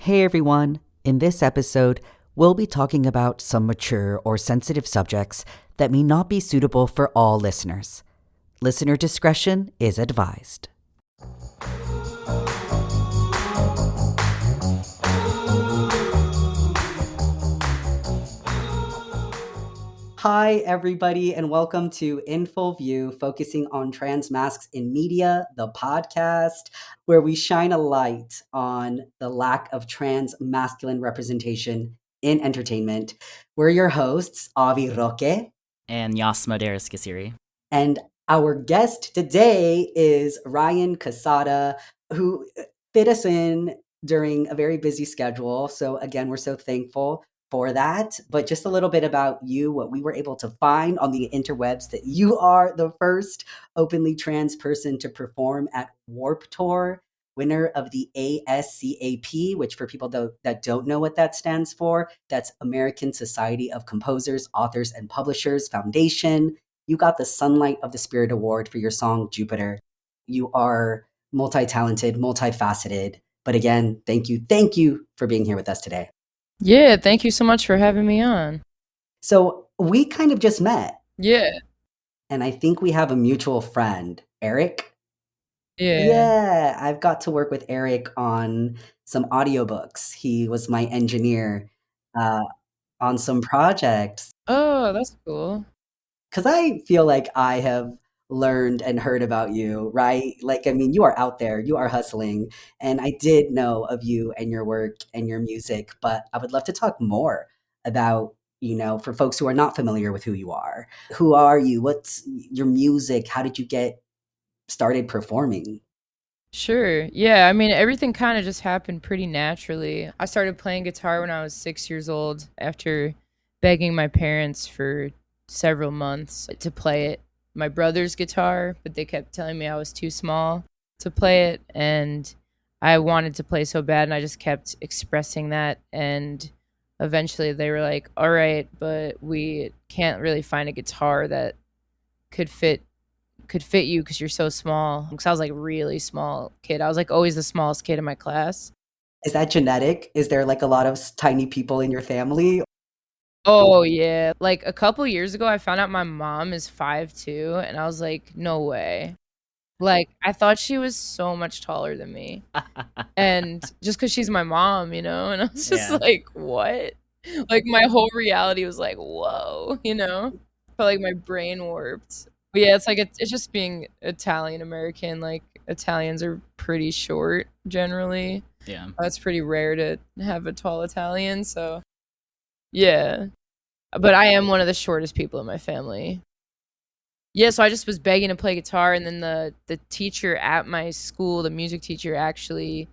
Hey everyone! In this episode, we'll be talking about some mature or sensitive subjects that may not be suitable for all listeners. Listener discretion is advised. Hi, everybody, and welcome to In Full View, focusing on trans masks in media, the podcast, where we shine a light on the lack of trans masculine representation in entertainment. We're your hosts, Avi Roque, and Yasma Kasiri. And our guest today is Ryan Cassata, who fit us in during a very busy schedule. So again, we're so thankful for that. But just a little bit about you, what we were able to find on the interwebs, that you are the first openly trans person to perform at Warped Tour, winner of the ASCAP, which for people that don't know what that stands for, that's American Society of Composers, Authors, and Publishers Foundation. You got the Sunlight of the Spirit Award for your song Jupiter. You are multi-talented, multifaceted. But again, thank you for being here with us today. Yeah, thank you so much for having me on. So we kind of just met. Yeah. And I think we have a mutual friend, Eric. Yeah. Yeah, I've got to work with Eric on some audiobooks. He was my engineer on some projects. Oh, that's cool. Because I feel like I have learned and heard about you, right? Like, I mean, you are out there, you are hustling, and I did know of you and your work and your music, but I would love to talk more about, for folks who are not familiar with who you are. Who are you? What's your music? How did you get started performing? Sure. Yeah, I mean, everything kind of just happened pretty naturally. I started playing guitar when I was 6 years old after begging my parents for several months to play it. My brother's guitar, but they kept telling me I was too small to play it, and I wanted to play so bad, and I just kept expressing that, and eventually they were like, all right, but we can't really find a guitar that could fit you because you're so small. Because I was like really small kid. I was like always the smallest kid in my class. Is that genetic? Is there like a lot of tiny people in your family? Oh yeah. Like a couple years ago I found out my mom is 5'2", and I was like, no way. Like I thought she was so much taller than me. And just because she's my mom, and I was just like, what? Like my whole reality was like, whoa, felt like my brain warped. But yeah, it's like it's just being Italian American. Like Italians are pretty short generally. Yeah, it's pretty rare to have a tall Italian. So yeah, but I am one of the shortest people in my family. Yeah, so I just was begging to play guitar, and then the teacher at my school, the music teacher, actually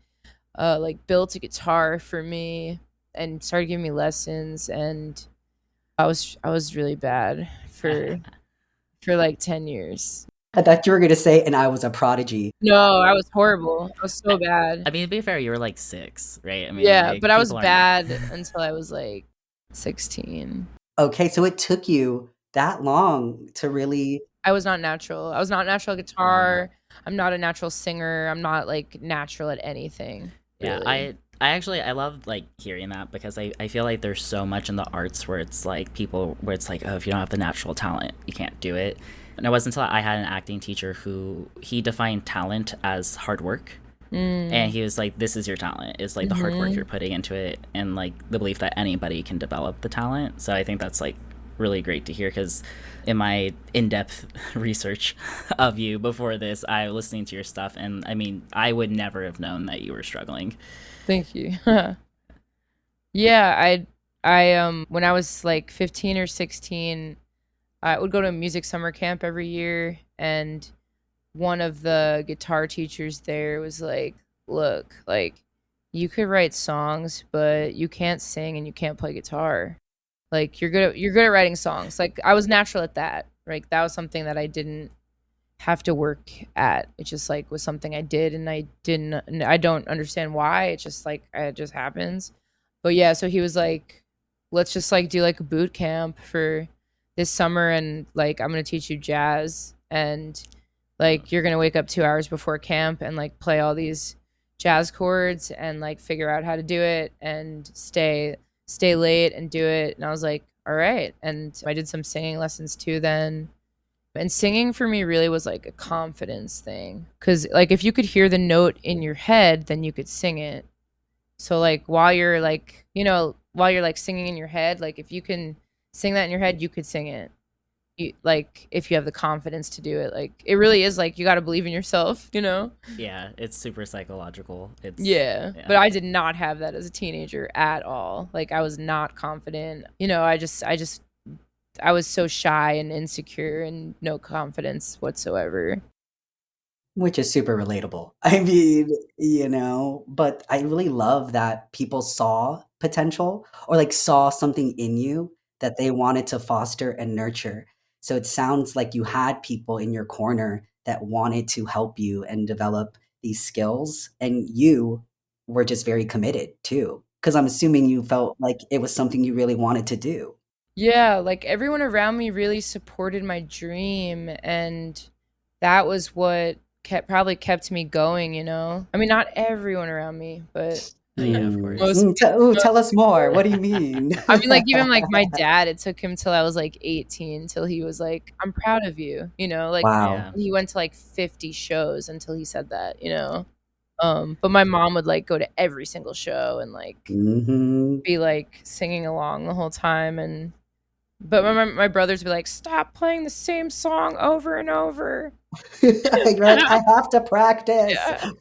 like built a guitar for me and started giving me lessons, and I was really bad for like 10 years. I thought you were going to say, and I was a prodigy. No, I was horrible. I was so bad. I mean, to be fair, you were like 6, right? I mean, yeah, like, but I was bad until I was like 16. Okay, so it took you that long to really... I was not natural. I was not natural at guitar. I'm not a natural singer. I'm not like natural at anything. Yeah, really. I actually, I love like hearing that, because I feel like there's so much in the arts where it's like where it's like, oh, if you don't have the natural talent, you can't do it. And it wasn't until I had an acting teacher who he defined talent as hard work. And he was like, this is your talent. It's like the hard work you're putting into it, and like the belief that anybody can develop the talent. So I think that's like really great to hear, because in my in-depth research of you before this, I was listening to your stuff, and I mean, I would never have known that you were struggling. Thank you. Yeah, I when I was like 15 or 16, I would go to a music summer camp every year, and one of the guitar teachers there was like, look, like you could write songs, but you can't sing and you can't play guitar. Like you're good at writing songs. Like I was natural at that. Like that was something that I didn't have to work at. It just like was something I did, and I don't understand why. It's just like it just happens. But yeah, so he was like, let's just like do like a boot camp for this summer, and like I'm gonna teach you jazz, and like you're gonna wake up 2 hours before camp and like play all these jazz chords and like figure out how to do it and stay late and do it. And I was like, all right. And I did some singing lessons too then. And singing for me really was like a confidence thing, cuz like if you could hear the note in your head, then you could sing it. So like while you're like, while you're like singing in your head, like if you can sing that in your head, you could sing it. Like if you have the confidence to do it, like it really is like you got to believe in yourself. Yeah, it's super psychological. It's Yeah, yeah. but I did not have that as a teenager at all. Like I was not confident. I was so shy and insecure and no confidence whatsoever. Which is super relatable. I mean, but I really love that people saw potential or like saw something in you that they wanted to foster and nurture. So it sounds like you had people in your corner that wanted to help you and develop these skills, and you were just very committed too. Because I'm assuming you felt like it was something you really wanted to do. Yeah, like everyone around me really supported my dream, and that was what probably kept me going. I mean, not everyone around me, but Yeah, of Mm. most course. Ooh, most tell us more. What do you mean? I mean, like, even, like, my dad, it took him till I was, like, 18 till he was like, "I'm proud of you," like, Wow. Yeah. he went to, like, 50 shows until he said that. But my mom would, like, go to every single show and, like, Mhm. be, like, singing along the whole time, but my brothers would be like, "Stop playing the same song over and over." You're like, "I have to practice." Yeah.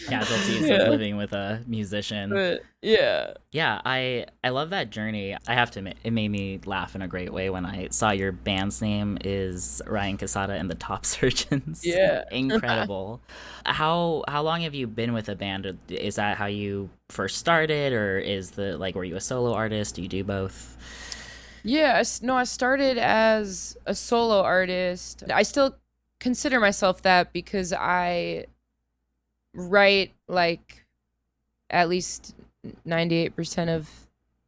Casualties of Yeah, living with a musician. but yeah. Yeah, I love that journey. I have to admit, it made me laugh in a great way when I saw your band's name is Ryan Cassata and the Top Surgeons. Yeah. Incredible. How long have you been with a band? Is that how you first started, or is the like were you a solo artist? Do you do both? Yeah, no, I started as a solo artist. I still consider myself that because I write like at least 98% of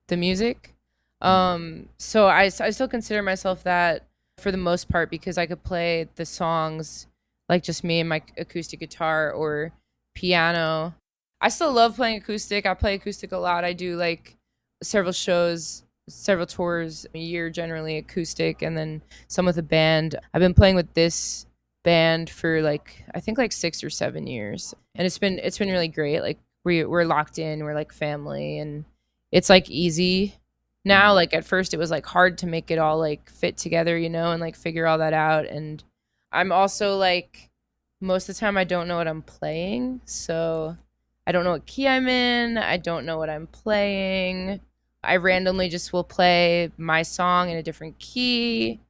the music. So I still consider myself that for the most part because I could play the songs like just me and my acoustic guitar or piano. I still love playing acoustic. I play acoustic a lot. I do like several shows, several tours a year, generally acoustic, and then some with a band. I've been playing with this band for like I think like 6 or 7 years, and it's been really great. Like we're locked in, we're like family, and it's like easy now. Like at first, it was like hard to make it all like fit together, and like figure all that out. And I'm also like most of the time I don't know what I'm playing, so I don't know what key I'm in. I don't know what I'm playing. I randomly just will play my song in a different key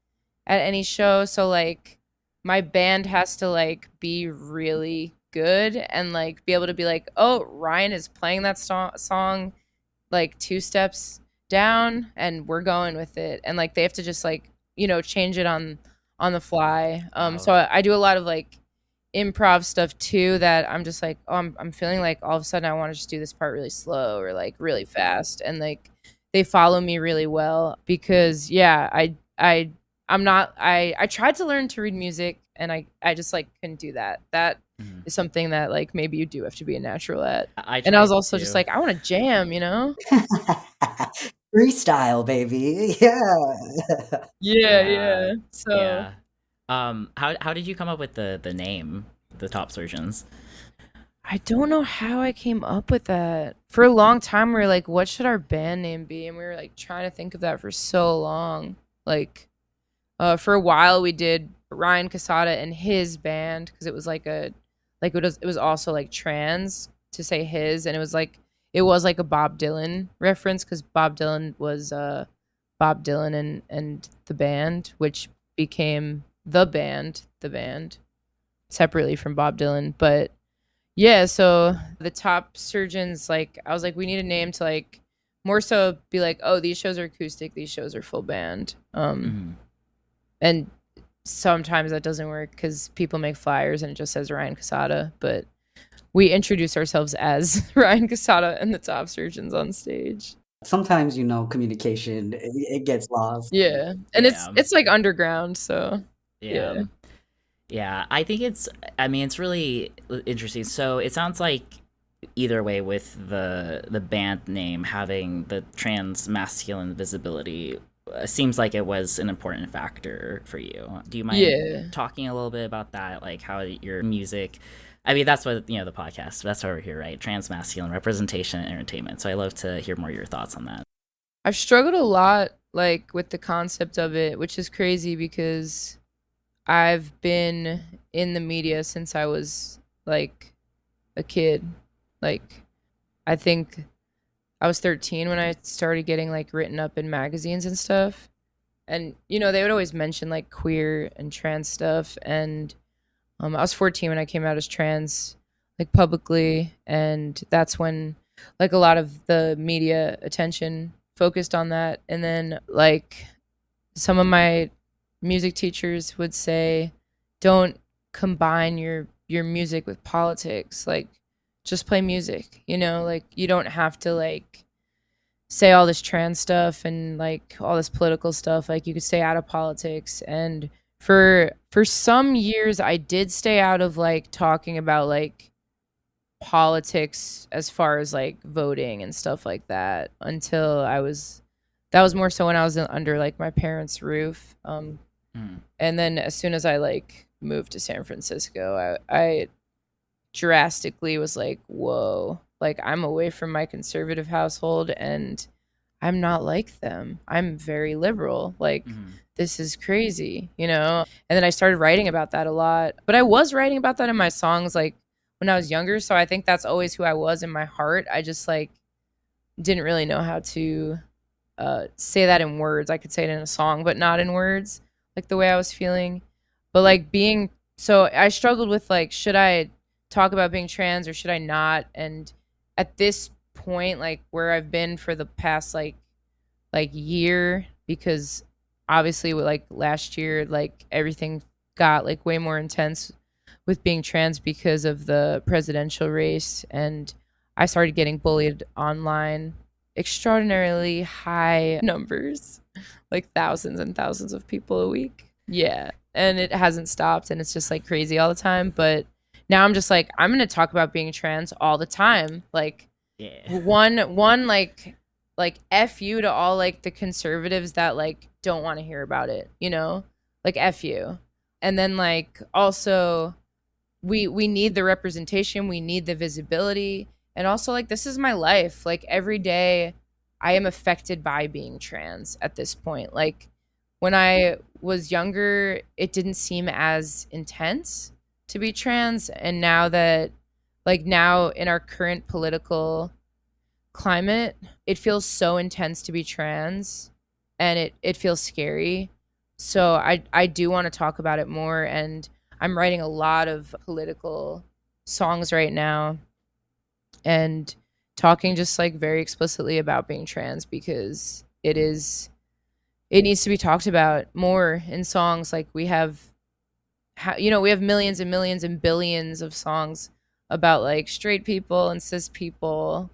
at any show. So like my band has to like be really good and like be able to be like, "Oh, Ryan is playing that song like two steps down and we're going with it." And like they have to just like, change it on the fly. Wow. So I do a lot of like improv stuff too that I'm just like, oh, I'm feeling like all of a sudden I want to just do this part really slow or like really fast, and like they follow me really well because yeah, I'm not I tried to learn to read music and I just like couldn't do that. That Mhm. is something that like maybe you do have to be a natural at. I And I was tried also just to. like, I want to jam. Freestyle, baby. Yeah. Yeah, Yeah, yeah. So yeah. How did you come up with the name, the Top Surgeons? I don't know how I came up with that. For a long time, we were like, what should our band name be? And we were like trying to think of that for so long. Like, for a while, we did Ryan Cassata and his band because it was like it was also like trans to say his, and it was like a Bob Dylan reference because Bob Dylan was Bob Dylan and the band, which became the band separately from Bob Dylan, but yeah, so the Top Surgeons, like, I was like, we need a name to like more so be like, oh, these shows are acoustic, these shows are full band. Mhm. And sometimes that doesn't work because people make flyers and it just says Ryan Cassata, but we introduce ourselves as Ryan Cassata and the Top Surgeons on stage. Sometimes, communication, it gets lost. Yeah, and it's Yeah, it's like underground, so yeah. yeah. Yeah, I think I mean, it's really interesting. So it sounds like either way with the band name having the trans masculine visibility seems like it was an important factor for you. Do you mind Yeah. talking a little bit about that, like how your music, I mean, that's what, the podcast, that's why we're here, right? Trans masculine representation and entertainment. So I love to hear more of your thoughts on that. I've struggled a lot like with the concept of it, which is crazy because I've been in the media since I was like a kid. Like I think I was 13 when I started getting like written up in magazines and stuff. And they would always mention like queer and trans stuff, and I was 14 when I came out as trans, like publicly, and that's when like a lot of the media attention focused on that. And then like some of my music teachers would say, "Don't combine your music with politics. Like, just play music. Like you don't have to like say all this trans stuff and like all this political stuff. Like you could stay out of politics." And for some years I did stay out of like talking about like politics as far as like voting and stuff like that until I was that was more so when I was under like my parents' roof. Mm. And then as soon as I like moved to San Francisco, I drastically was like, whoa, like I'm away from my conservative household and I'm not like them. I'm very liberal. Like, Mm-hmm. this is crazy. And then I started writing about that a lot. But I was writing about that in my songs like when I was younger. So I think that's always who I was in my heart. I just like didn't really know how to say that in words. I could say it in a song, but not in words, like the way I was feeling. But like so I struggled with like, should I talk about being trans or should I not? And at this point, like where I've been for the past like year, because obviously with like last year, like everything got like way more intense with being trans because of the presidential race, and I started getting bullied online, extraordinarily high numbers, like thousands and thousands of people a week. Yeah. And it hasn't stopped and it's just like crazy all the time. But now I'm just like, I'm going to talk about being trans all the time. Like, Yeah. one like F you to all like the conservatives that like don't want to hear about it. Like F you. And then like also we need the representation, we need the visibility, and also like this is my life. Like every day I am affected by being trans at this point. Like when I was younger, it didn't seem as intense to be trans, and now in our current political climate, it feels so intense to be trans, and it feels scary. So I do want to talk about it more, and I'm writing a lot of political songs right now and talking just like very explicitly about being trans because it needs to be talked about more in songs. Like we have millions and millions and billions of songs about like straight people and cis people,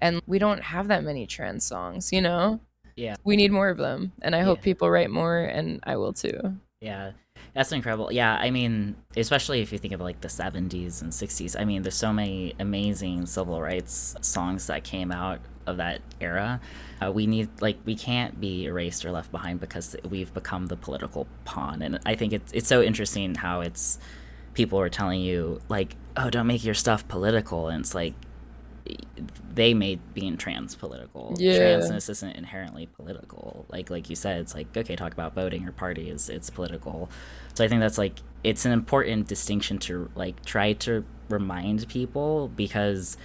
and we don't have that many trans songs. Yeah. We need more of them, and I Yeah. hope people write more, and I will too. Yeah, that's incredible. Yeah, I mean, especially if you think of like the 70s and 60s, I mean, there's so many amazing civil rights songs that came out of that era. We can't be erased or left behind because we've become the political pawn. And I think it's so interesting how people are telling you, like, oh, don't make your stuff political. And it's like, they made being trans political. Yeah. Transness isn't inherently political. Like you said, it's like, okay, talk about voting or parties, it's political. So I think that's like, it's an important distinction to like try to remind people, because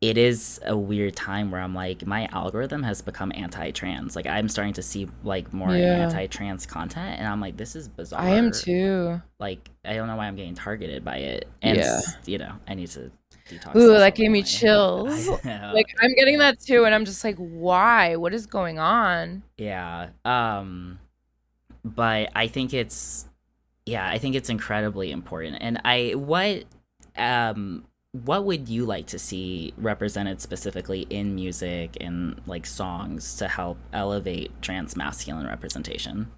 it is a weird time where I'm like, my algorithm has become anti-trans. Like I'm starting to see like more Yeah. anti-trans content, and I'm like, this is I am bizarre. too. Like I don't know why I'm getting targeted by it, and Yeah. I need to detox Ooh, this that all gave in me my. chills. I know, Like I'm getting yeah. that too, and I'm just like, why? What is going on? Yeah. But I think it's incredibly important. And what would you like to see represented specifically in music and like songs to help elevate trans masculine representation?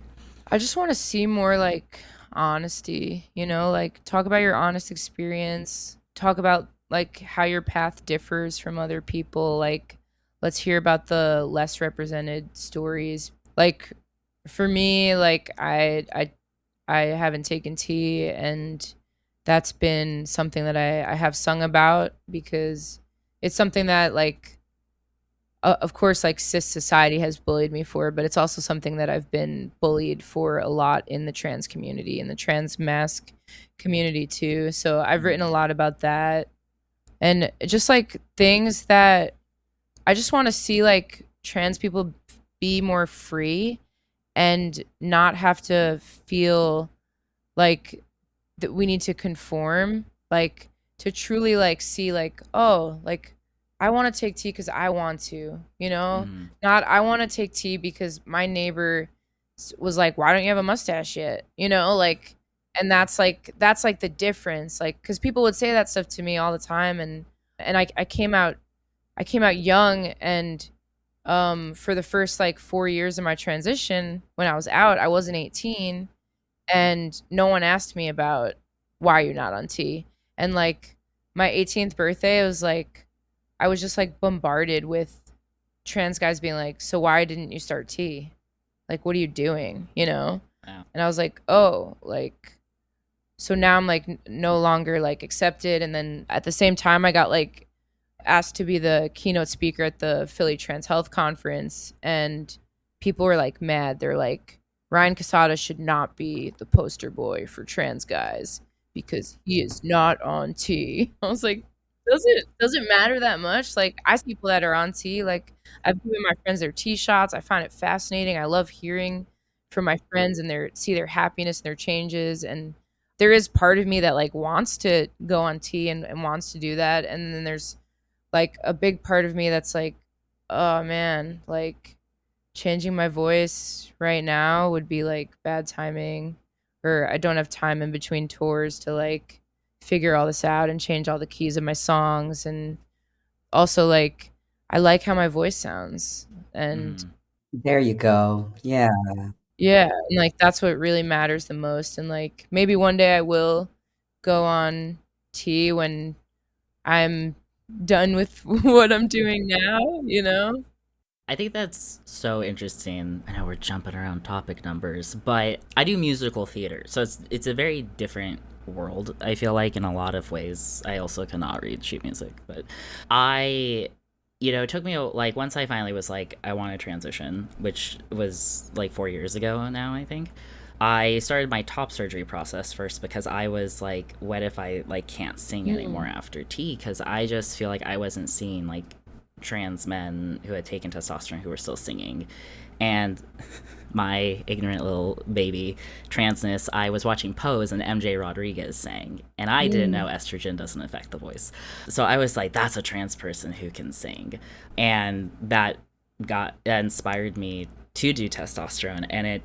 I just want to see more like honesty, like talk about your honest experience, talk about like how your path differs from other people. Like, let's hear about the less represented stories. Like, for me, like I haven't taken tea, and that's been something that I have sung about because it's something that like of course, like cis society has bullied me for, but it's also something that I've been bullied for a lot in the trans community, in the trans mask community too. So I've written a Mm, lot about that, and just like things that I just want to see, like trans people be more free and not have to feel like that we need to conform, like to truly like see like, oh, like I want to take tea because I want to, mm, not I want to take tea because my neighbor was like, why don't you have a mustache yet, like, and that's like the difference, like because people would say that stuff to me all the time, and I came out young, and for the first like 4 years of my transition, when I was out, I wasn't 18, and no one asked me about why you're not on T. And like my 18th birthday, it was like I was just like bombarded with trans guys being like, "So why didn't you start T? Like what are you doing?" wow. And I was like, "Oh, like so now I'm like no longer like accepted." And then at the same time I got like asked to be the keynote speaker at the Philly Trans Health Conference, and people were like mad. They're like, Ryan Cassata should not be the poster boy for trans guys because he is not on T. I was like, does it matter that much? Like I see people that are on T. Like I've given my friends their T shots. I find it fascinating. I love hearing from my friends and their happiness and their changes. And there is part of me that like wants to go on T and wants to do that. And then there's like a big part of me that's like, oh man, like changing my voice right now would be like bad timing, or I don't have time in between tours to like figure all this out and change all the keys of my songs. And also like I like how my voice sounds, and Mm. There you go. Yeah. yeah, and like that's what really matters the most. And like maybe one day I will go on T when I'm done with what I'm doing now. I think that's so interesting. I know we're jumping around topic numbers, but I do musical theater, so it's a very different world. I feel like in a lot of ways. I also cannot read sheet music, but I, it took me like once I finally was like I want to transition, which was like 4 years ago now. I think I started my top surgery process first because I was like, what if I like can't sing anymore Mm. after T? Because I just feel like I wasn't seeing like trans men who had taken testosterone who were still singing. And my ignorant little baby transness, I was watching Pose and MJ Rodriguez sang, and I didn't know Mm. estrogen doesn't affect the voice. So I was like, that's a trans person who can sing. And that inspired me to do testosterone, and it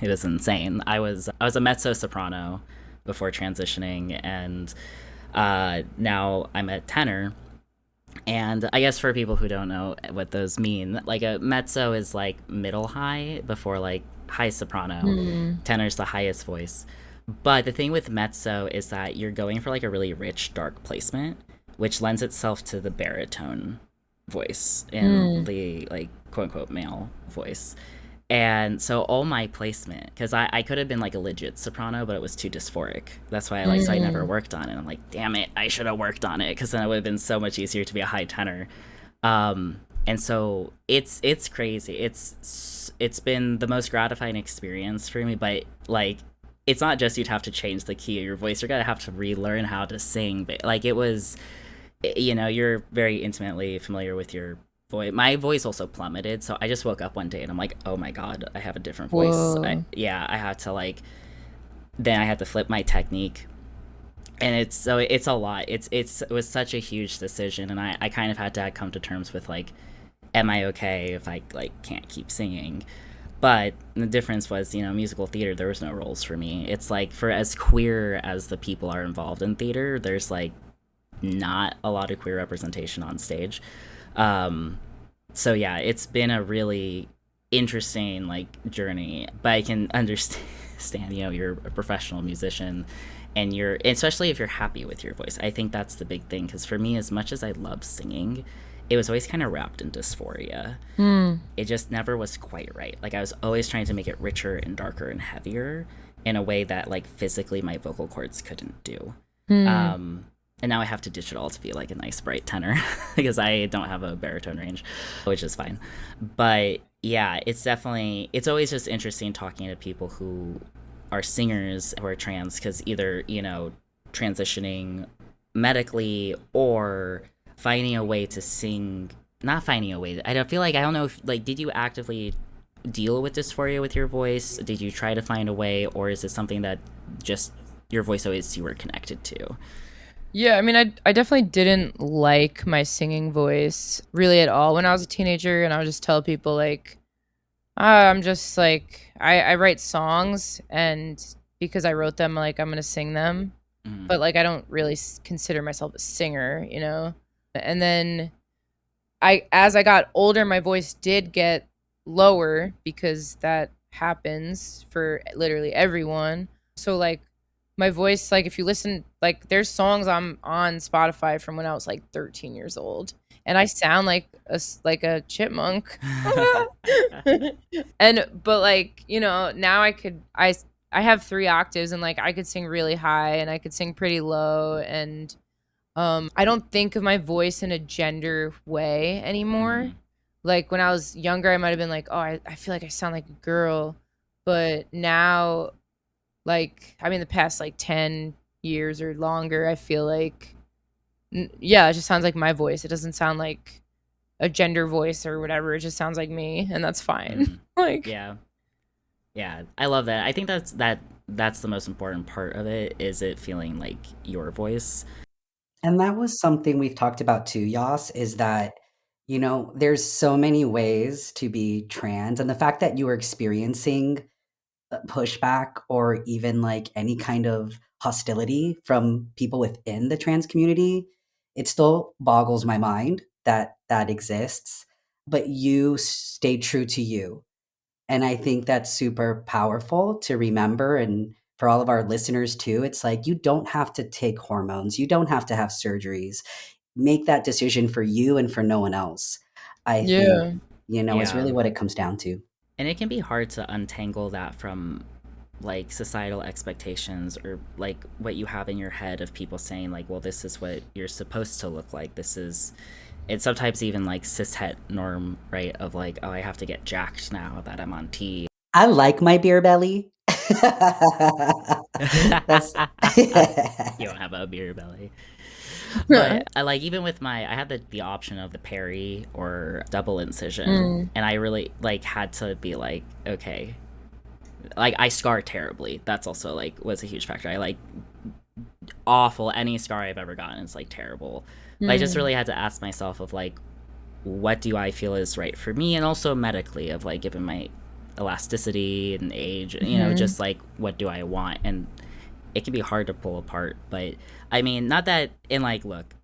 was insane. I was a mezzo soprano before transitioning, and now I'm a tenor. And I guess for people who don't know what those mean, like a mezzo is like middle high before like high soprano. Mm. Tenor's the highest voice. But the thing with mezzo is that you're going for like a really rich, dark placement, which lends itself to the baritone voice in Mm. the like quote unquote male voice. And so all my placement, because I could have been like a legit soprano, but it was too dysphoric. That's why so I never Mm. worked on it. I'm like, damn it, I should have worked on it because then it would have been so much easier to be a high tenor. And so it's crazy. It's been the most gratifying experience for me, but like it's not just you'd have to change the key of your voice. You're gonna have to relearn how to sing. But like it was, you're very intimately familiar with your voice. My voice also plummeted, so I just woke up one day and I'm like, oh my god, I have a different voice. Whoa. Yeah, I had to like, then I had to flip my technique, and it's a lot. It was such a huge decision, and I kind of had to come to terms with like, am I okay if I like can't keep singing? But the difference was, musical theater, there was no roles for me. It's like for as queer as the people are involved in theater, there's like not a lot of queer representation on stage. Um, so yeah, it's been a really interesting like journey, but I can understand, you're a professional musician, and you're, especially if you're happy with your voice. I think that's the big thing, because for me, as much as I love singing, it was always kind of wrapped in dysphoria. Hmm. It just never was quite right. Like I was always trying to make it richer and darker and heavier in a way that like physically my vocal cords couldn't do. Hmm. um and now I have to ditch it all to be like a nice bright tenor because I don't have a baritone range, which is fine. But yeah, it's always just interesting talking to people who are singers who are trans, because either, transitioning medically or finding a way to sing, not finding a way. I don't feel like, I don't know if, like, did you actively deal with dysphoria with your voice? Did you try to find a way, or is it something that just your voice always you were connected to? Yeah, I mean, I definitely didn't like my singing voice really at all when I was a teenager, and I would just tell people like, I'm just like I write songs, and because I wrote them, like I'm gonna sing them, Mm. but like I don't really consider myself a singer, you know. And then as I got older, my voice did get lower because that happens for literally everyone. So like my voice, like if you listen, like there's songs I'm on Spotify from when I was like 13 years old, and I sound like like a chipmunk. And but like, now I have 3 octaves, and like I could sing really high and I could sing pretty low, and I don't think of my voice in a gender way anymore. Mm. Like when I was younger, I might have been like, oh, I feel like I sound like a girl. But now, like, I mean, the past like 10 years or longer, I feel like, yeah, it just sounds like my voice. It doesn't sound like a gender voice or whatever. It just sounds like me, and that's fine. Mm. Like, Yeah, yeah, I love that. I think that's the most important part of it, is it feeling like your voice. And that was something we've talked about too, Yas, is that, there's so many ways to be trans. And the fact that you were experiencing pushback or even like any kind of hostility from people within the trans community, it still boggles my mind that that exists. But you stay true to you. And I think that's super powerful to remember. And for all of our listeners too, it's like you don't have to take hormones, you don't have to have surgeries. Make that decision for you and for no one else. I think, yeah. is Yeah, really what it comes down to. and it can be hard to untangle that from like societal expectations, or like what you have in your head of people saying like, well, this is what you're supposed to look like, this is, it's sometimes even like cishet norm, right, of like, oh, I have to get jacked now that I'm on T. I like my beer belly. That's You don't have a beer belly. But I like, even with I had the option of the peri or double incision, Mm. and I really like had to be like, okay, like I scar terribly. That's also like was a huge factor. I like awful, any scar I've ever gotten is like terrible. But I just Mm. really had to ask myself of like, what do I feel is right for me, and also medically of like, given my elasticity and age, Mhm. just like, what do I want? And it can be hard to pull apart. But I mean, not that, in like, look,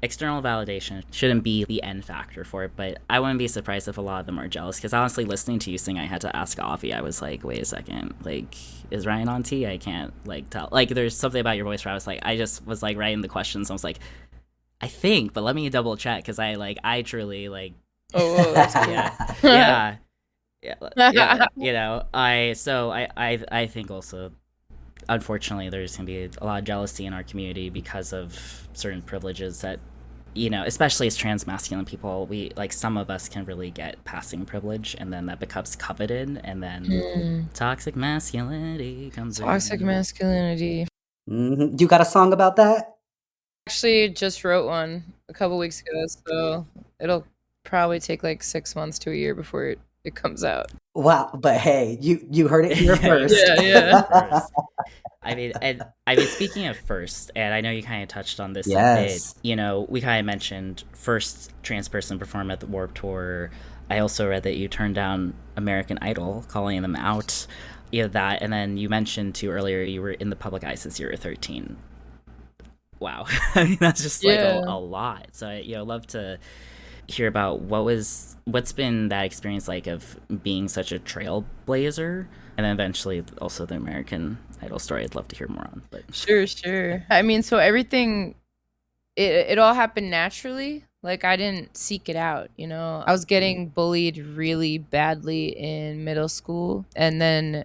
external validation shouldn't be the end factor for it, but I wouldn't be surprised if a lot of them are jealous, because honestly, listening to you sing, I had to ask Avi. I was like, wait a second, like, is Ryan on T? I can't like tell. Like, there's something about your voice where I was like, I just was like writing the questions, I was like, I think, but let me double check, because I truly like, Oh, whoa, that's cool. yeah, yeah, yeah, yeah, I think also, unfortunately, there's gonna be a lot of jealousy in our community because of certain privileges that, especially as trans masculine people, we like, some of us can really get passing privilege, and then that becomes coveted, and then Mm. toxic masculinity comes Toxic in. masculinity. Mhm. You got a song about that? Actually, just wrote one a couple weeks ago, so it'll probably take like 6 months to a year before it comes out. Wow, but hey, you heard it here Yeah, you first. Yeah, heard it here yeah. first. I mean, speaking of first, and I know you kind of touched on this a bit. Yes. We kind of mentioned first trans person perform at the Warped Tour. I also read that you turned down American Idol, calling them out. That, and then you mentioned too earlier you were in the public eye since you were 13. Wow, I mean, that's just like a Yeah. lot. So I love to hear about what's been that experience like of being such a trailblazer, and then eventually also the American Idol story. I'd love to hear more on, but Sure, sure. I mean, so everything it all happened naturally. Like I didn't seek it out, you know. I was getting bullied really badly in middle school, and then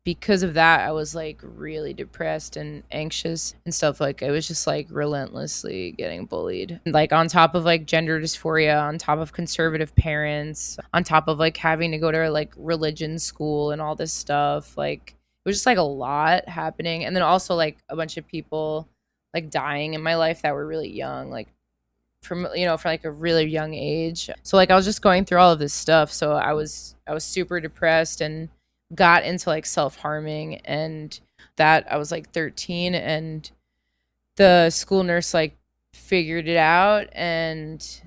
because of that, I was like really depressed and anxious and stuff. Like I was just like relentlessly getting bullied. Like on top of like gender dysphoria, on top of conservative parents, on top of like having to go to like religion school and all this stuff. Like it was just like a lot happening. And then also like a bunch of people like dying in my life that were really young, like from for like a really young age. So like I was just going through all of this stuff. So I was super depressed and got into like self-harming, and that I was like 13, and the school nurse like figured it out, and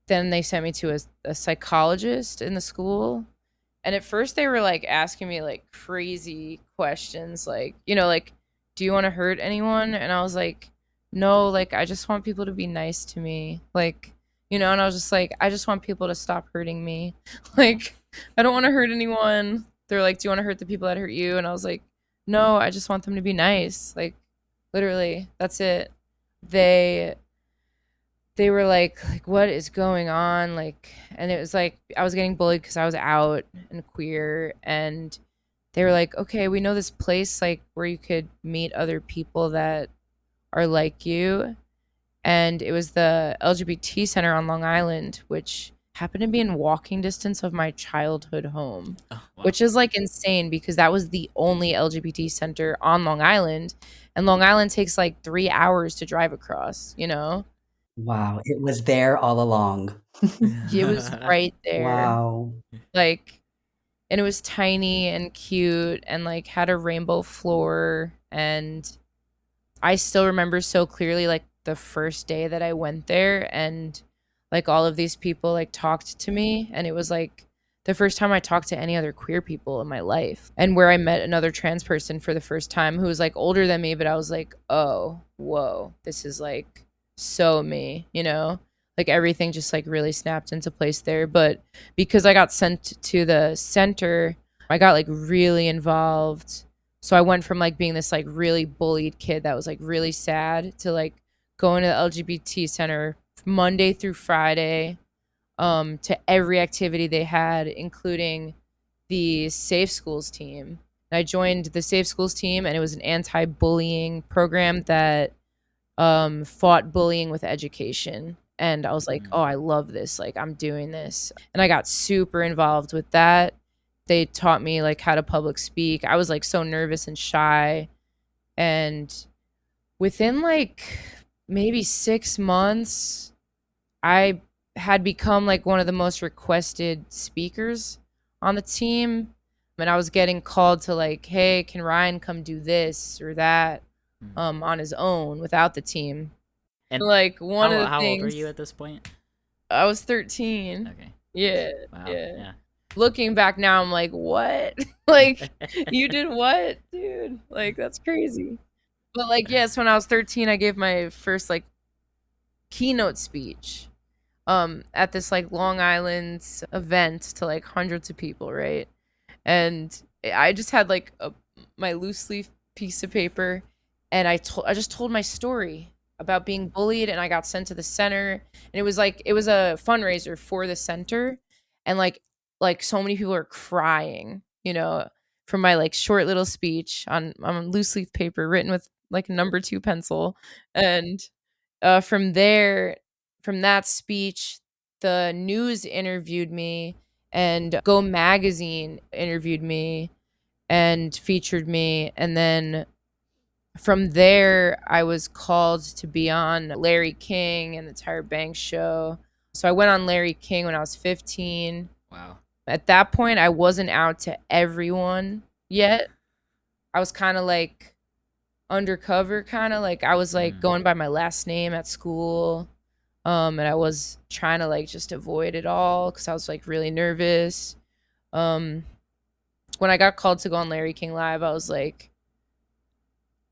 then they sent me to a psychologist in the school. And at first they were like asking me like crazy questions like, like, do you want to hurt anyone? And I was like, no, like I just want people to be nice to me. Like, and I was just like, I just want people to stop hurting me. Like, I don't want to hurt anyone. They're like, do you want to hurt the people that hurt you? And I was like, no, I just want them to be nice. Like, literally, that's it. They they were like what is going on, like, and it was like I was getting bullied because I was out and queer, and they were like, okay, we know this place like where you could meet other people that are like you, and it was the LGBT center on Long Island, which happened to be in walking distance of my childhood home, oh wow, which is like insane because that was the only LGBT center on Long Island, and Long Island takes like 3 hours to drive across. Wow, it was there all along. It was right there. Wow. Like, and it was tiny and cute and like had a rainbow floor. And I still remember so clearly like the first day that I went there, and like all of these people like talked to me, and it was like the first time I talked to any other queer people in my life, and where I met another trans person for the first time who was like older than me, but I was like, oh, whoa, this is like so me. Like everything just like really snapped into place there. But because I got sent to the center, I got like really involved. So I went from like being this like really bullied kid that was like really sad to like going to the LGBT center Monday through Friday, to every activity they had, including the Safe Schools team. And I joined the Safe Schools team, and it was an anti-bullying program that fought bullying with education. And I was like, oh, I love this. Like, I'm doing this. And I got super involved with that. They taught me like how to public speak. I was like so nervous and shy. And within like maybe 6 months, I had become like one of the most requested speakers on the team. And I was getting called to like, hey, can Ryan come do this or that on his own without the team. and Like one of the how old were you things, at this point? I was 13. Okay, Yeah, wow, yeah. yeah. Looking back now, I'm like, what? Like, you did what, dude? Like, that's crazy. But like, yes, when I was 13, I gave my first like keynote speech at this like Long Island event to like hundreds of people, right? And I just had like my loose leaf piece of paper, and I just told my story about being bullied, and I got sent to the center, and it was a fundraiser for the center, and like so many people are crying, from my like short little speech on loose leaf paper written with like a number 2 pencil. And from there, from that speech, the news interviewed me, and Go Magazine interviewed me and featured me. And then from there, I was called to be on Larry King and the Tyra Banks show. So I went on Larry King when I was 15. Wow. At that point, I wasn't out to everyone yet. I was kind of like undercover, kind of like I was like going by my last name at school. And I was trying to like just avoid it all because I was like really nervous. Um, when I got called to go on Larry King Live, I was like,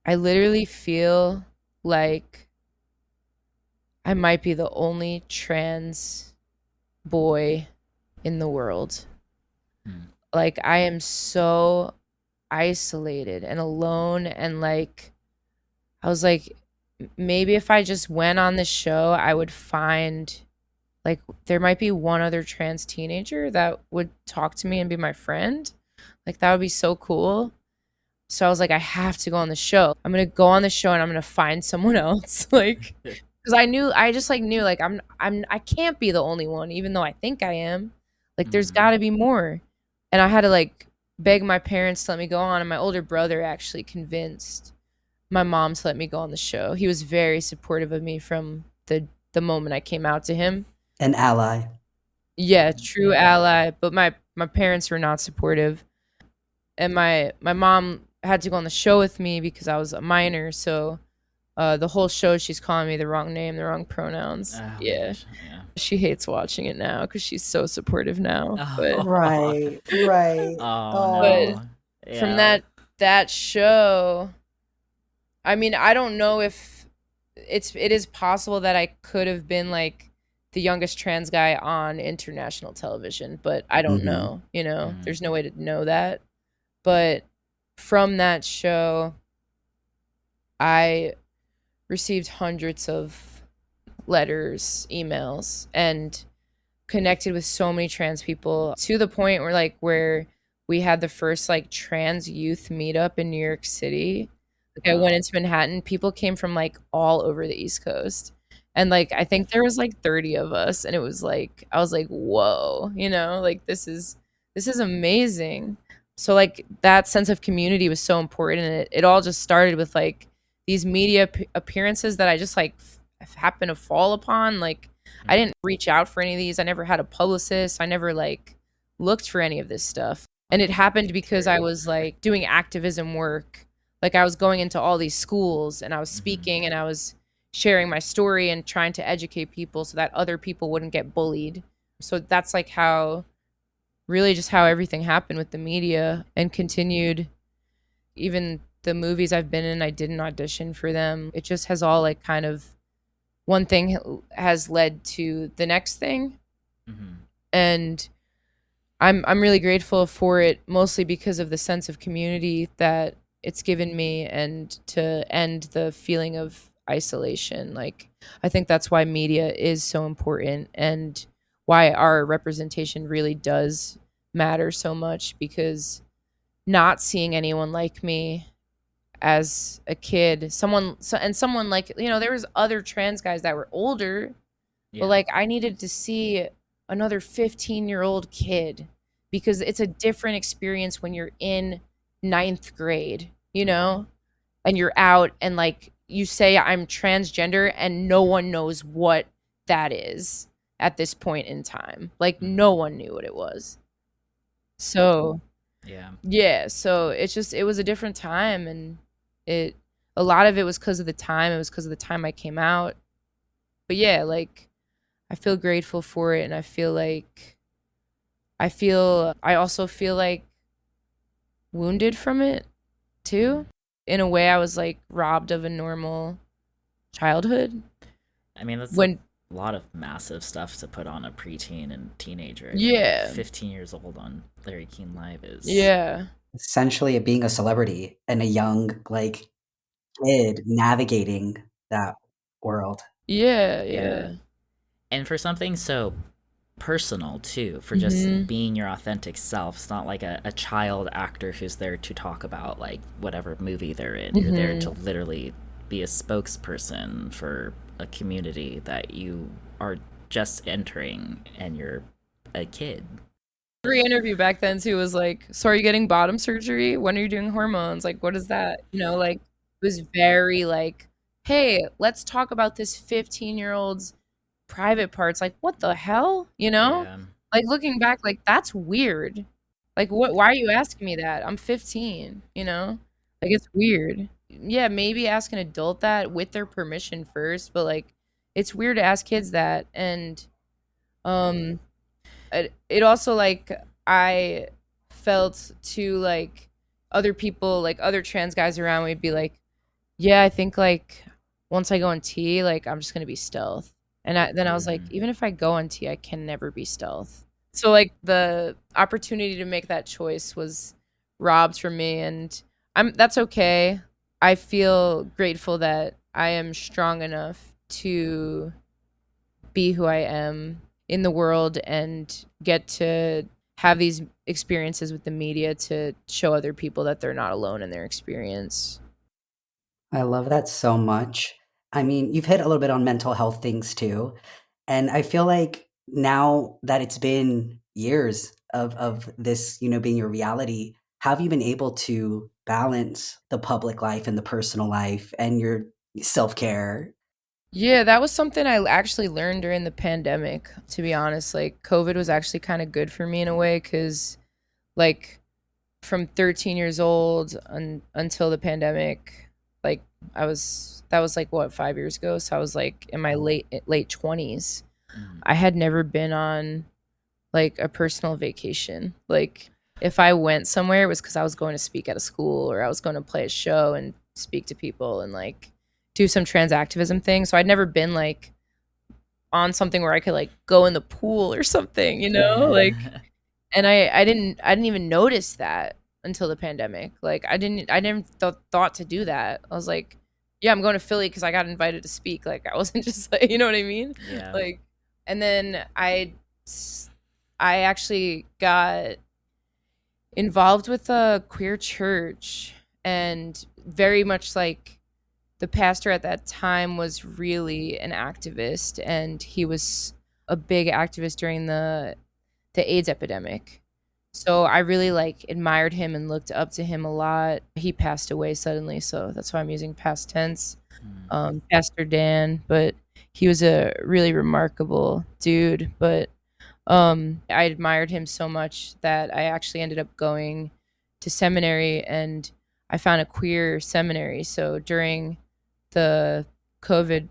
I literally feel like I might be the only trans boy in the world. Mm. Like, I am so isolated and alone, and like I was like, maybe if I just went on the show, I would find like there might be one other trans teenager that would talk to me and be my friend. Like that would be so cool. So I was like, I have to go on the show. I'm gonna go on the show and I'm gonna find someone else. Like, because I just like knew like I can't be the only one, even though I think I am. Like, there's Mm. got to be more. And I had to like beg my parents to let me go on, and my older brother actually convinced my mom to let me go on the show. He was very supportive of me from the moment I came out to him. An ally. Yeah, true ally. But my parents were not supportive, and my mom had to go on the show with me because I was a minor. So the whole show she's calling me the wrong name, the wrong pronouns. Oh my Yeah, gosh. Yeah. she hates watching it now because she's so supportive now. But Oh. Right, right. Oh but Oh, no. from Yeah. that show, I mean, I don't know if it is possible that I could have been like the youngest trans guy on international television, but I don't mhm. know, you know. Mm. There's no way to know that. But from that show, I received hundreds of letters, emails, and connected with so many trans people to the point where we had the first like trans youth meetup in New York City. Like, I went Wow. into Manhattan, people came from like all over the East Coast. And like I think there was like 30 of us, and it was like I was like, "Whoa," like this is amazing. So like that sense of community was so important, and it all just started with like these media appearances that I just like happened to fall upon. Like, I Mm. didn't reach out for any of these. I never had a publicist. I never like looked for any of this stuff. And it happened because I was like doing activism work. Like, I was going into all these schools and I was Mm-hmm. speaking and I was sharing my story and trying to educate people so that other people wouldn't get bullied. So that's like how really just how everything happened with the media and continued. Even the movies I've been in, I didn't audition for them. It just has all like kind of one thing has led to the next thing, Mm-hmm. and I'm really grateful for it, mostly because of the sense of community that it's given me and to end the feeling of isolation. Like, I think that's why media is so important and why our representation really does matter so much, because not seeing anyone like me as a kid, someone like, there was other trans guys that were older. But, Yeah. like, I needed to see another 15-year-old kid, because it's a different experience when you're in ninth grade, Mm-hmm. and you're out and, like, you say, "I'm transgender," and no one knows what that is at this point in time. Like, Mm-hmm. no one knew what it was. So, Yeah. yeah, so it was a different time, and it a lot of it was because of the time. It was because of the time I came out. But, yeah, like, I feel grateful for it, and I also feel like wounded from it Mm-hmm. too. In a way, I was like robbed of a normal childhood I mean, that's a when lot of massive stuff to put on a preteen and teenager. I mean, yeah. 15 years old on Larry King Live is. Yeah. Essentially being a celebrity and a young, like, kid navigating that world. Yeah, Yeah. yeah. And for something so personal, too, for just Mhm. being your authentic self. It's not like a child actor who's there to talk about, like, whatever movie they're in. You're there to Mhm. literally be a spokesperson for a community that you are just entering, and you're a kid. Every interview back then too was like, "So are you getting bottom surgery? When are you doing hormones? Like, what is that?" Like, it was very like, "Hey, let's talk about this 15-year-old's private parts." Like, what the hell? Yeah. Like, looking back, like, that's weird. Like, what why are you asking me that? I'm 15? Like, it's weird. Yeah, maybe ask an adult that with their permission first, but like it's weird to ask kids that. And um it also like I felt to like other people, like other trans guys around me, would be like, "Yeah, I think like once I go on T, like, I'm just gonna be stealth. And then I was like, even if I go on T, I can never be stealth. So, like, the opportunity to make that choice was robbed from me, and that's okay. I feel grateful that I am strong enough to be who I am in the world and get to have these experiences with the media to show other people that they're not alone in their experience. I love that so much. I mean, you've hit a little bit on mental health things too. And I feel like now that it's been years of this, being your reality, how have you been able to balance the public life and the personal life and your self-care? Yeah, that was something I actually learned during the pandemic, to be honest. Like, COVID was actually kind of good for me in a way because, like, from 13 years old until the pandemic, like, that was like what, 5 years ago. So I was like in my late 20s. Mm. I had never been on like a personal vacation. Like, if I went somewhere, it was because I was going to speak at a school or I was going to play a show and speak to people and like do some trans activism thing. So I'd never been like on something where I could like go in the pool or something, you know? Like, and I didn't even notice that until the pandemic. Like, I never thought to do that. I was like, yeah, I'm going to Philly because I got invited to speak. Like, I wasn't just like, you know what I mean? Yeah. Like, and then I actually got involved with a queer church, and very much like the pastor at that time was really an activist, and he was a big activist during the AIDS epidemic. So I really like admired him and looked up to him a lot. He passed away suddenly, so that's why I'm using past tense. Mm. Pastor Dan, but he was a really remarkable dude. But I admired him so much that I actually ended up going to seminary, and I found a queer seminary. So during the COVID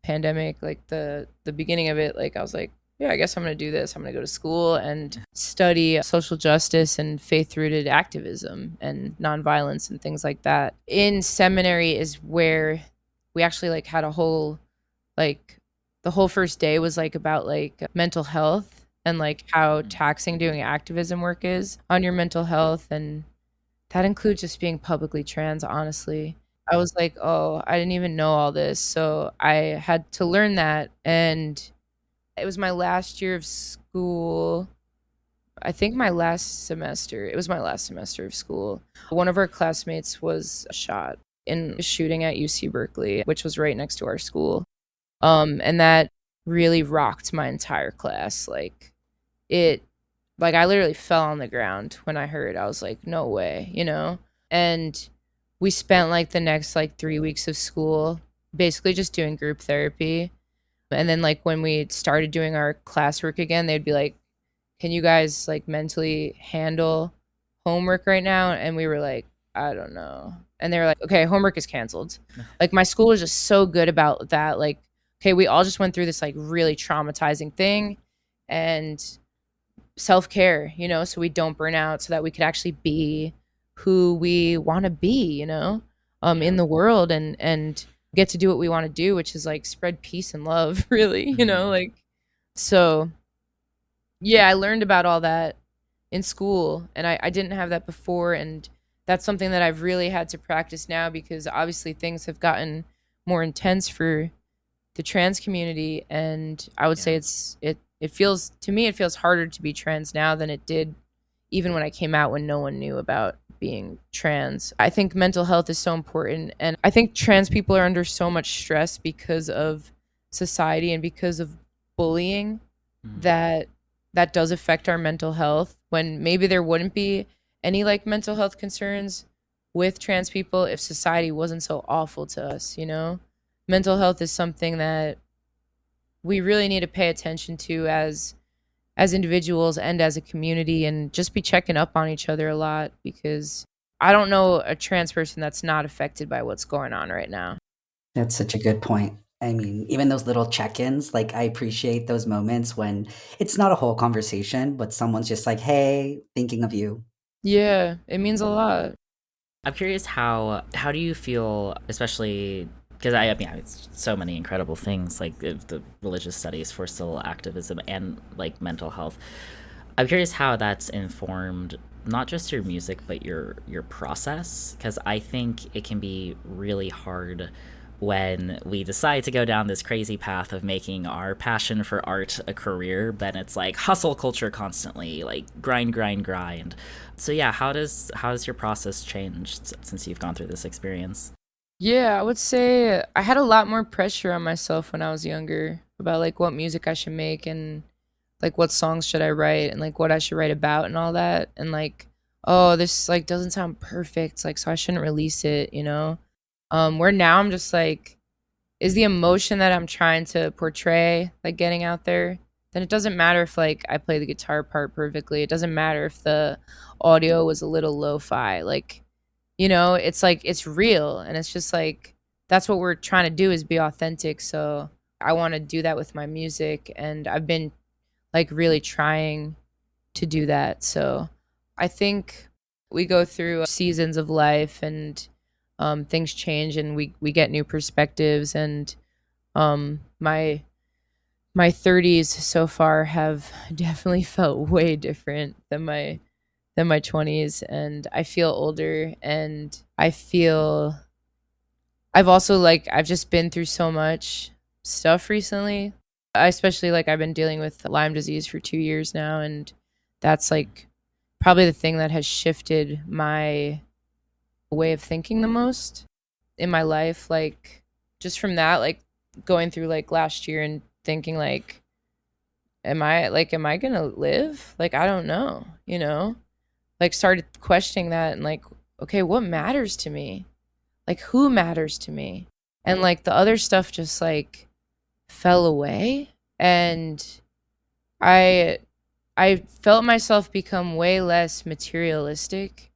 pandemic, like the beginning of it, like I was like, yeah, I guess I'm going to do this. I'm going to go to school and study social justice and faith-rooted activism and nonviolence and things like that. In seminary is where we actually like had a whole like the whole first day was like about like mental health and like how Mm. taxing doing activism work is on your mental health, and that includes just being publicly trans, honestly. I was like, "Oh, I didn't even know all this." So I had to learn that, and it was my last year of school. I think my last semester. It was my last semester of school. One of our classmates was shot in a shooting at UC Berkeley, which was right next to our school. And that really rocked my entire class. It like I literally fell on the ground when I heard. I was like, "No way," you know? And we spent like the next like 3 weeks of school basically just doing group therapy. And then like when we started doing our classwork again, they'd be like, "Can you guys like mentally handle homework right now?" And we were like, "I don't know." And they were like, "Okay, homework is canceled." Like, my school was just so good about that. Like, okay, we all just went through this like really traumatizing thing, and self-care, you know, so we don't burn out, so that we could actually be who we want to be, you know, Yeah. in the world, and get to do what we want to do, which is like spread peace and love, really, you know, Mhm. like. So yeah, I learned about all that in school, and I didn't have that before, and that's something that I've really had to practice now because obviously things have gotten more intense for the trans community, and I would say Yeah. it feels to me, it feels harder to be trans now than it did even when I came out, when no one knew about being trans. I think mental health is so important, and I think trans people are under so much stress because of society and because of bullying, Mm. that does affect our mental health, when maybe there wouldn't be any like mental health concerns with trans people if society wasn't so awful to us, you know? Mental health is something that we really need to pay attention to as individuals and as a community, and just be checking up on each other a lot, because I don't know a trans person that's not affected by what's going on right now. That's such a good point. I mean, even those little check-ins, like, I appreciate those moments when it's not a whole conversation, but someone's just like, "Hey, thinking of you." Yeah, it means a lot. I'm curious how do you feel, especially because I mean, it's so many incredible things like the religious studies for civil activism and like mental health. I'm curious how that's informed not just your music but your process, because I think it can be really hard when we decide to go down this crazy path of making our passion for art a career. Then it's like hustle culture constantly, like grind, grind, grind. So yeah, how does your process changed since you've gone through this experience? Yeah, I would say I had a lot more pressure on myself when I was younger about like what music I should make and like what songs should I write and like what I should write about and all that. And like, oh, this like doesn't sound perfect, like so I shouldn't release it, you know? Where now I'm just like, is the emotion that I'm trying to portray like getting out there, then it doesn't matter if like I play the guitar part perfectly. It doesn't matter if the audio was a little lo-fi. Like, you know, it's like it's real and it's just like that's what we're trying to do is be authentic. So I want to do that with my music and I've been like really trying to do that. So I think we go through seasons of life and things change and we get new perspectives and my 30s so far have definitely felt way different than my 20s and I feel older and I feel I've also like I've just been through so much stuff recently. I especially like I've been dealing with Lyme disease for 2 years now and that's like probably the thing that has shifted my way of thinking the most in my life like just from that like going through like last year and thinking like am I going to live? Like I don't know, you know? Like started questioning that and like okay, what matters to me? Like who matters to me? And like the other stuff just like fell away and I I felt myself become way less materialistic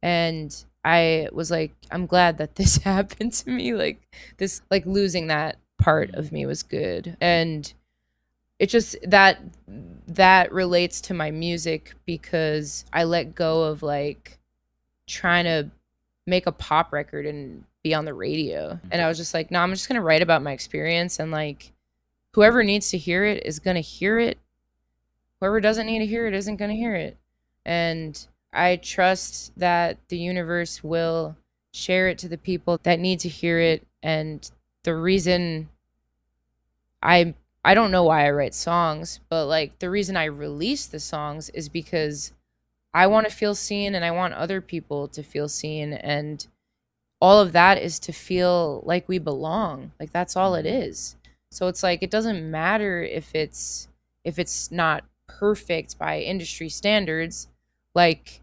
and I was like I'm glad that this happened to me like this like losing that part Mm. of me was good and it just that relates to my music because I let go of like trying to make a pop record and be on the radio. And I was just like, no, I'm just gonna write about my experience and like whoever needs to hear it is gonna hear it. Whoever doesn't need to hear it isn't gonna hear it. And I trust that the universe will share it to the people that need to hear it. And the reason I I don't know why I write songs, but like the reason I release the songs is because I want to feel seen and I want other people to feel seen and all of that is to feel like we belong. Like that's all it is. So it's like it doesn't matter if it's not perfect by industry standards. Like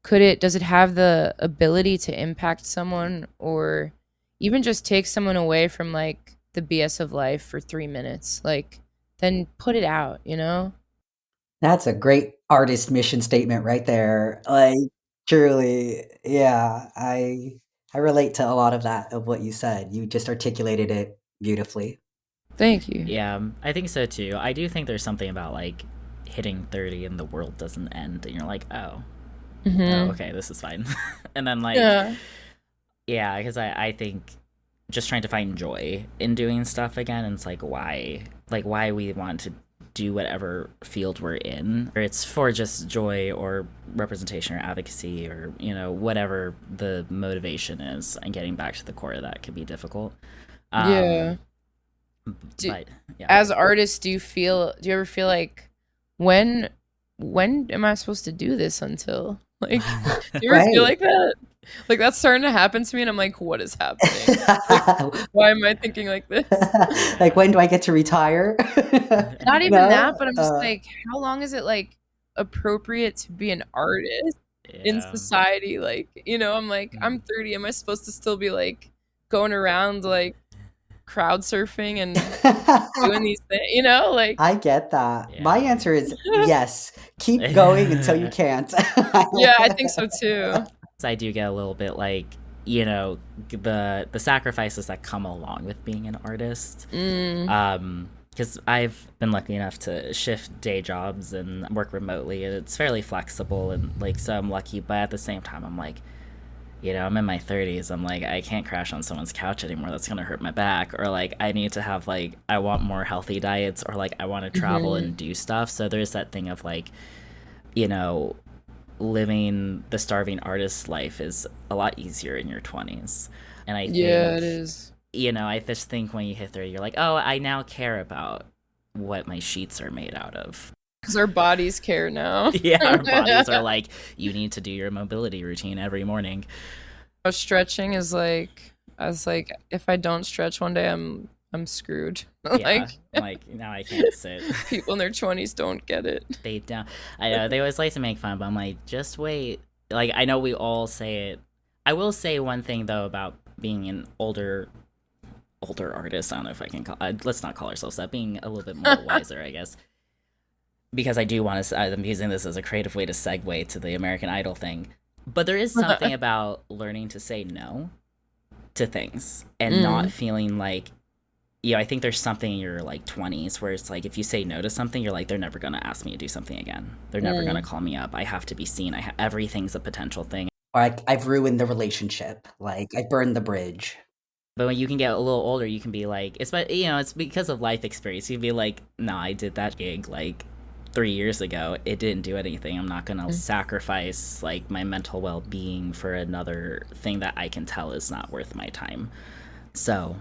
does it have the ability to impact someone or even just take someone away from like the BS of life for 3 minutes? Like then put it out, you know? That's a great artist mission statement right there. Like, truly, yeah, I relate to a lot of that of what you said. You just articulated it beautifully. Thank you. Yeah, I think so too. I do think there's something about like hitting 30 and the world doesn't end and you're like, oh, Mhm. okay, this is fine. And then like, Yeah. yeah, because I think just trying to find joy in doing stuff again, and it's like why we want to do whatever field we're in, or it's for just joy or representation or advocacy or whatever the motivation is, and getting back to the core of that can be difficult. Yeah. um Do, but yeah. as artists, do you ever feel like when when am I supposed to do this until? Like, do you ever feel Right. like that? Like that's starting to happen to me and I'm like, what is happening? Like why am I thinking like this? Like, Yeah. when do I get to retire? Not even that, No? but I'm just like, how long is it like appropriate to be an artist in Yeah. society? Like, you know, I'm like, I'm 30. Am I supposed to still be like going around like crowd surfing and doing these things? You know, like I get that. My Yeah. answer is yes. Keep going until you can't. yeah, I think so too. I do get a little bit like, the sacrifices that come along with being an artist. Mm, Because I've been lucky enough to shift day jobs and work remotely, and it's fairly flexible, and like, so I'm lucky. But at the same time, I'm like, I'm in my 30s. I'm like, I can't crash on someone's couch anymore. That's going to hurt my back. Or like, I need to have like, I want more healthy diets, or like, I want to travel Mhm. and do stuff. So there's that thing of like, you know, living the starving artist life is a lot easier in your 20s. And I Yeah, think, it is. I just think when you hit 30, you're like, oh, I now care about what my sheets are made out of. Because our bodies care now. Yeah, our bodies are like, you need to do your mobility routine every morning. Stretching is like, I was like, if I don't stretch one day, I'm screwed. Yeah, Like like now I can't sit. people in their 20s don't get it. They don't. I know they always like to make fun, but I'm like, just wait. Like I know we all say it. I will say one thing though about being an older artist. I don't know if I can call. Let's not call ourselves that. Being a little bit more wiser, I guess. Because I do want to. I'm using this as a creative way to segue to the American Idol thing. But there is something about learning to say no to things and not Mm, feeling like, I think there's something in your like 20s where it's like if you say no to something, you're like, they're never gonna ask me to do something again. They're never gonna mm. call me up. I have to be seen. Everything's a potential thing. Or I've ruined the relationship. Like I've burned the bridge. But when you can get a little older, you can be like, it's because of life experience. You'd be like, no, I did that gig like 3 years ago. It didn't do anything. I'm not gonna Mm. sacrifice like my mental well being for another thing that I can tell is not worth my time. So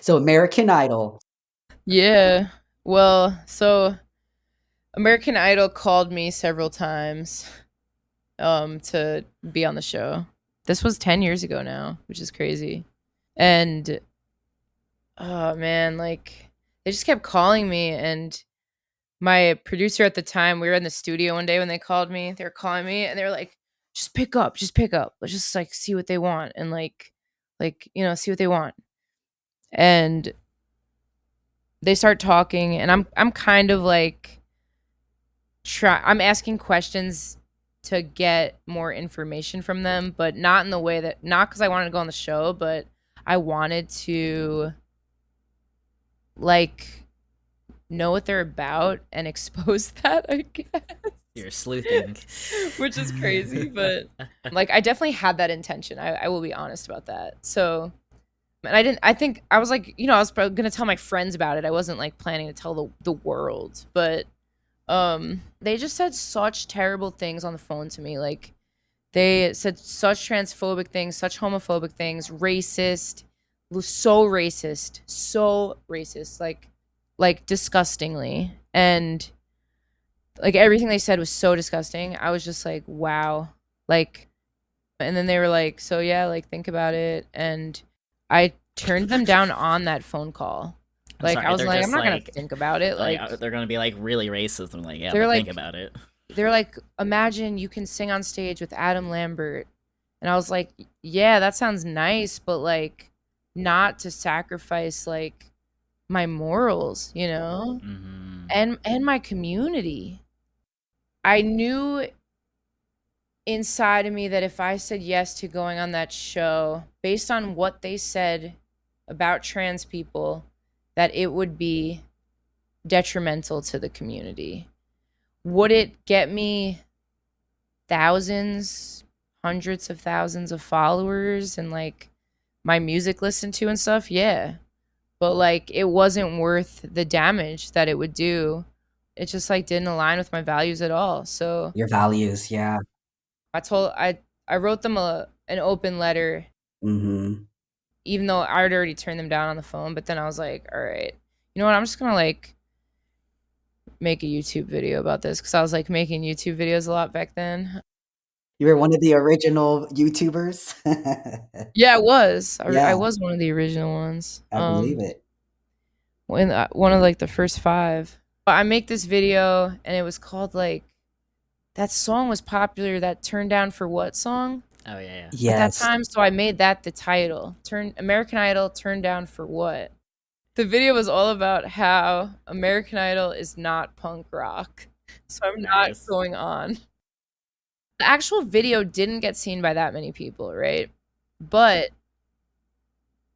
So American Idol. Yeah. Well, so American Idol called me several times to be on the show. This was 10 years ago now, which is crazy. And oh man, like they just kept calling me, and my producer at the time, we were in the studio one day when they called me. They were calling me and they were like, just pick up, just pick up. Let's just like see what they want, and see what they want. And they start talking, and I'm kind of like I'm asking questions to get more information from them, but not in the way that, not because I wanted to go on the show, but I wanted to like know what they're about and expose that, I guess. you're sleuthing. Which is crazy, but like I definitely had that intention. I will be honest about that. So, and I think I was like, I was probably gonna tell my friends about it. I wasn't like planning to tell the world, but they just said such terrible things on the phone to me. Like they said such transphobic things, such homophobic things, racist, so racist, like disgustingly. And like everything they said was so disgusting. I was just like, wow. Like, and then they were like, so yeah, like think about it. And I turned them down on that phone call. I'm Like I sorry, was they're like, I'm just not gonna like, think about it. they're gonna be like really racist. I'm like, yeah, They're but think like about it. they're like, imagine you can sing on stage with Adam Lambert. And I was like, yeah, that sounds nice, but like not to sacrifice like my morals, Mm-hmm. and my community. I knew inside of me that if I said yes to going on that show, based on what they said about trans people, that it would be detrimental to the community. Would it get me thousands, hundreds of thousands of followers and like my music listened to and stuff? Yeah. But like it wasn't worth the damage that it would do. It just like didn't align with my values at all. So Your values, yeah. I wrote them an open letter, Mhm. even though I'd already turned them down on the phone. But then I was like, all right, you know what? I'm just gonna like make a YouTube video about this, because I was like making YouTube videos a lot back then. You were one of the original YouTubers? Yeah, I was. I Yeah, was one of the original ones. I believe it. When one of like the first five. But I make this video, and it was called like, that song was popular. That Turn Down for What song Oh yeah, at that Yes. time. So I made that the title. American Idol Turn Down for What. The video was all about how American Idol is not punk rock. So I'm yeah. not Nice. going on. The actual video didn't get seen by that many people, right? But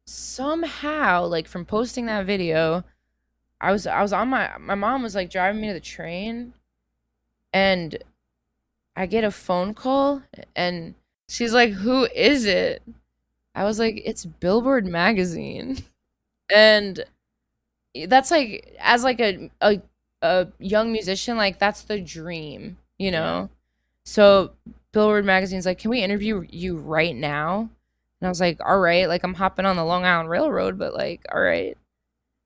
somehow, like from posting that video, I was on my mom was like driving me to the train, and I get a phone call, and She's like, "Who is it?" I was like, "It's Billboard magazine." And that's like, as like a young musician, like that's the dream, you Yeah. know? So Billboard magazine's like, "Can we interview you right now?" And I was like, "All right." Like I'm hopping on the Long Island Railroad, but like, all right.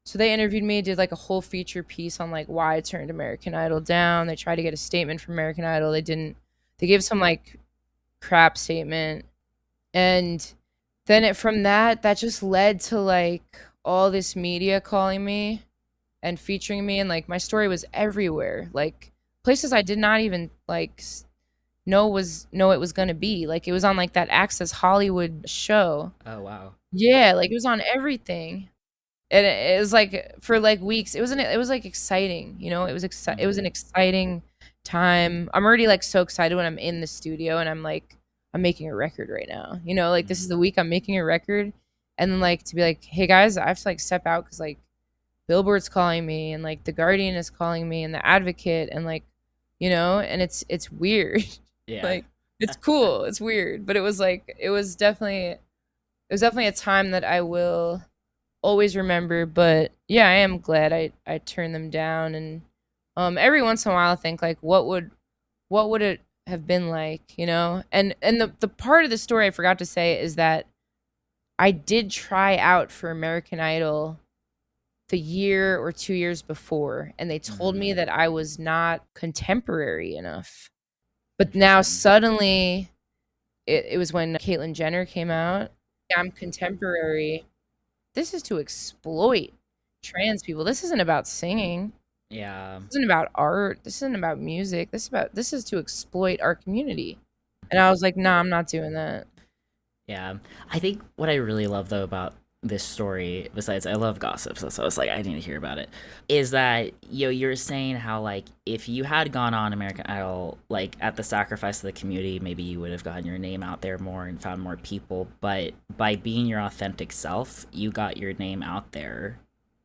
So they interviewed me, did like a whole feature piece on like why I turned American Idol down. They tried to get a statement from American Idol. They didn't. They gave some like crap statement. And then from that just led to like all this media calling me and featuring me, and like my story was everywhere. Like places I did not even like know it was going to be. Like it was on like that Access Hollywood show. Oh wow. Yeah, like it was on everything. And it was like for like weeks. It was like exciting, you know? It was an Hmm. exciting time. I'm already like so excited when I'm in the studio and I'm like I'm making a record right now. You know, like this is Hmm. the week I'm making a record, and then like to be like, "Hey guys, I have to like step out cuz like Billboard's calling me and like The Guardian is calling me and The Advocate and like, you know, and it's weird." Yeah. Like it's cool, it's weird, but it was like it was definitely a time that I will always remember. But yeah, I am glad I turned them down. And every once in a while I think like what would it have been like, you know? And the part of the story I forgot to say is that I did try out for American Idol the year or 2 years before, and they told me Hmm. that I was not contemporary enough. But now Interesting. suddenly it was when Caitlyn Jenner came out. I'm contemporary. This is to exploit trans people. This isn't about singing. Yeah. This isn't about art. This isn't about music. This is to exploit our community. And I was like, "Nah, I'm not doing that." Yeah. I think what I really love though about this story, besides I love gossip, so I was like, I need to hear about it, is that you're saying how like if you had gone on American Idol, like at the sacrifice of the community, maybe you would have gotten your name out there more and found more people. But by being your authentic self, you got your name out there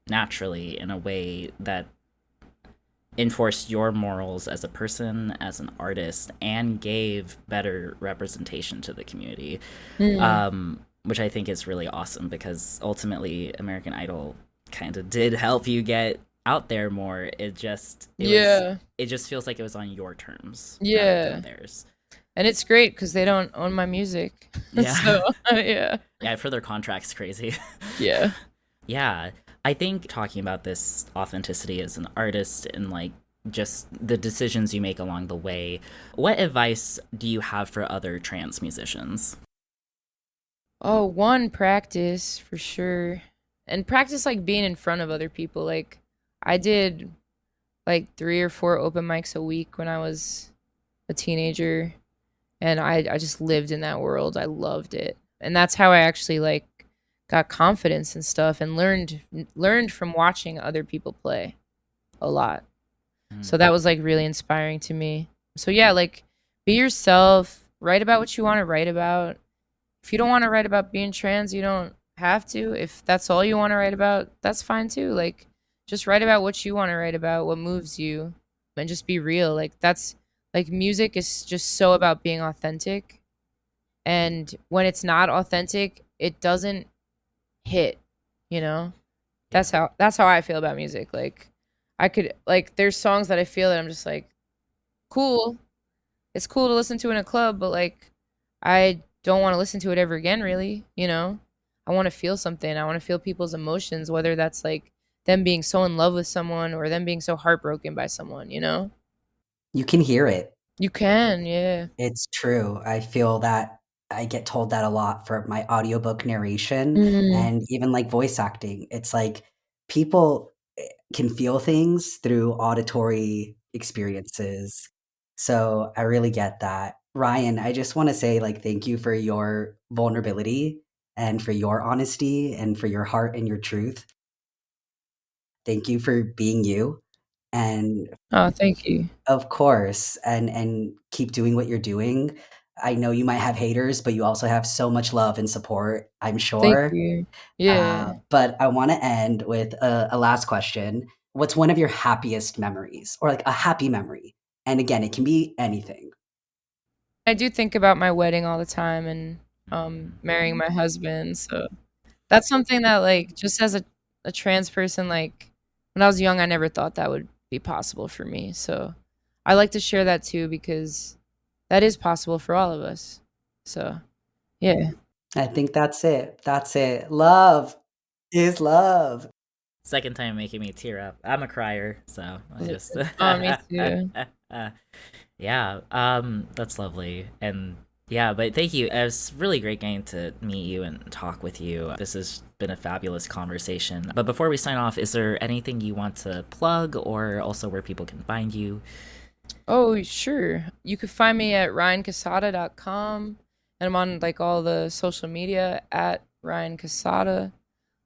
naturally in a way that enforced your morals as a person, as an artist, and gave better representation to the community, Mm. which I think is really awesome because ultimately American Idol kind of did help you get out there more. Yeah. It just feels like it was on your terms rather than Yeah. theirs. And it's great cuz they don't own my music. Yeah. So, yeah. Yeah, for their contracts crazy. Yeah. Yeah, I think talking about this authenticity as an artist and like just the decisions you make along the way, what advice do you have for other trans musicians? Oh, one, practice for sure. And practice like being in front of other people. Like I did like 3 or 4 open mics a week when I was a teenager, and I just lived in that world. I loved it. And that's how I actually like got confidence and stuff, and learned from watching other people play a lot. Mm, So that was like really inspiring to me. So yeah, like be yourself, write about what you want to write about. If you don't want to write about being trans, you don't have to. If that's all you want to write about, that's fine too. Like just write about what you want to write about, what moves you, and just be real. Like that's like music is just so about being authentic. And when it's not authentic, it doesn't hit, you know? yeah. That's how I feel about music. Like I could like there's songs that I feel that I'm just like, cool. It's cool to listen to in a club, but like I don't want to listen to it ever again, really, you know? I want to feel something. I want to feel people's emotions, whether that's like them being so in love with someone or them being so heartbroken by someone, you know? You can hear it. You can, yeah. It's true. I feel that I get told that a lot for my audiobook narration Mm, and even, like, voice acting. It's like people, can feel things through auditory experiences. So, I really get that. Ryan, I just wanna say, like, thank you for your vulnerability and for your honesty and for your heart and your truth. Thank you for being you, and oh, thank you. of course, and keep doing what you're doing. I know you might have haters, but you also have so much love and support, I'm Thank sure. you. Yeah. But I wanna end with a last question. What's one of your happiest memories or, like, a happy memory? And again, it can be anything. I do think about my wedding all the time and marrying my husband. So that's something that like just as a trans person, like when I was young, I never thought that would be possible for me. So I like to share that too because that is possible for all of us. So yeah. I think that's it. That's it. Love is love. Second time making me tear up. I'm a crier, so I just Oh, me too. yeah, that's lovely. And yeah, but thank you. It was really great getting to meet you and talk with you. This has been a fabulous conversation. But before we sign off, is there anything you want to plug or also where people can find you? Oh, sure. You could find me at ryancassata.com, and I'm on like all the social media at Ryan Cassata.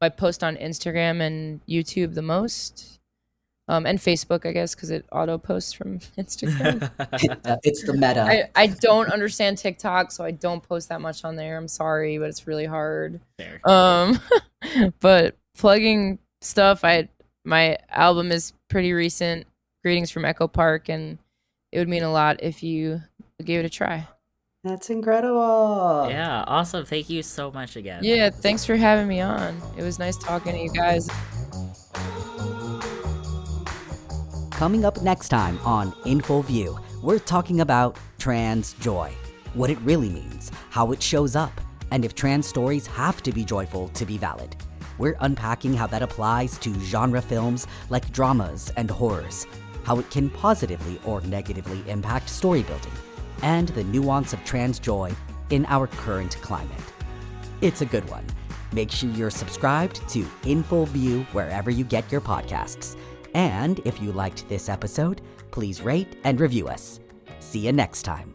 I post on Instagram and YouTube the most, and Facebook, I guess, because it auto posts from Instagram. It's the meta. I don't understand TikTok, so I don't post that much on there. I'm sorry, but it's really hard. There. Um, but plugging stuff, my album is pretty recent. Greetings from Echo Park, and it would mean a lot if you gave it a try. That's incredible. Yeah, awesome. Thank you so much again. Yeah, thanks for having me on. It was nice talking to you guys. Coming up next time on InfoView, we're talking about trans joy, what it really means, how it shows up, and if trans stories have to be joyful to be valid. We're unpacking how that applies to genre films like dramas and horrors, how it can positively or negatively impact story building, and the nuance of trans joy in our current climate. It's a good one. Make sure you're subscribed to InfoView wherever you get your podcasts. And if you liked this episode, please rate and review us. See you next time.